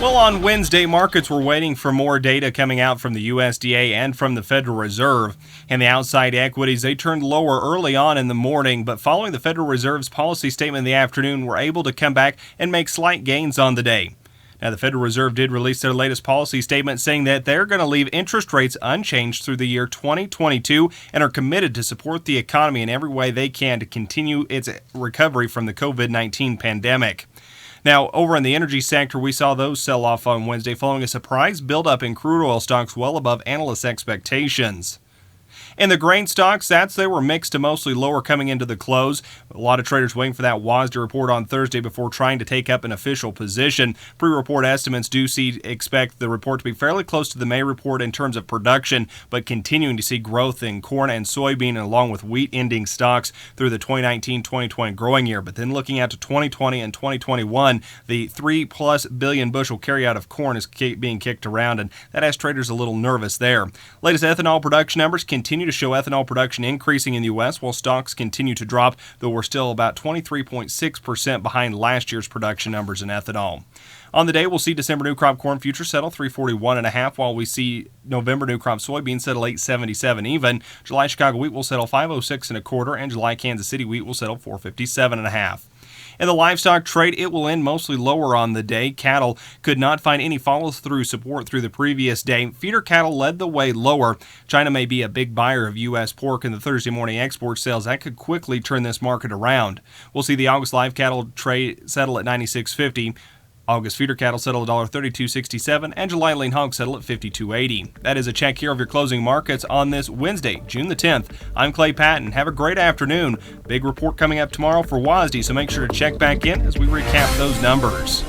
Well, on Wednesday, markets were waiting for more data coming out from the USDA and from the Federal Reserve. And the outside equities, they turned lower early on in the morning, but following the Federal Reserve's policy statement in the afternoon, were able to come back and make slight gains on the day. Now, the Federal Reserve did release their latest policy statement saying that they're going to leave interest rates unchanged through the year 2022 and are committed to support the economy in every way they can to continue its recovery from the COVID-19 pandemic. Now, over in the energy sector, we saw those sell off on Wednesday following a surprise buildup in crude oil stocks well above analysts' expectations. In the grain stocks, they were mixed to mostly lower coming into the close. A lot of traders waiting for that WASDE report on Thursday before trying to take up an official position. Pre-report estimates do expect the report to be fairly close to the May report in terms of production, but continuing to see growth in corn and soybean along with wheat ending stocks through the 2019-2020 growing year. But then looking out to 2020 and 2021, the 3+ billion bushel carryout of corn is being kicked around, and that has traders a little nervous there. Latest ethanol production numbers continue to show ethanol production increasing in the U.S. while stocks continue to drop, though we're still about 23.6% behind last year's production numbers in ethanol. On the day, we'll see December new crop corn futures settle 341.5, while we see November new crop soybeans settle 877 even. July Chicago wheat will settle 506.25, and July Kansas City wheat will settle 457.5. In the livestock trade, it will end mostly lower on the day. Cattle could not find any follow-through support through the previous day. Feeder cattle led the way lower. China may be a big buyer of U.S. pork in the Thursday morning export sales. That could quickly turn this market around. We'll see the August live cattle trade settle at $96.50. August feeder cattle settle at $32.67, and July lean hogs settle at $52.80. That is a check here of your closing markets on this Wednesday, June the 10th. I'm Clay Patton. Have a great afternoon. Big report coming up tomorrow for WASDE, so make sure to check back in as we recap those numbers.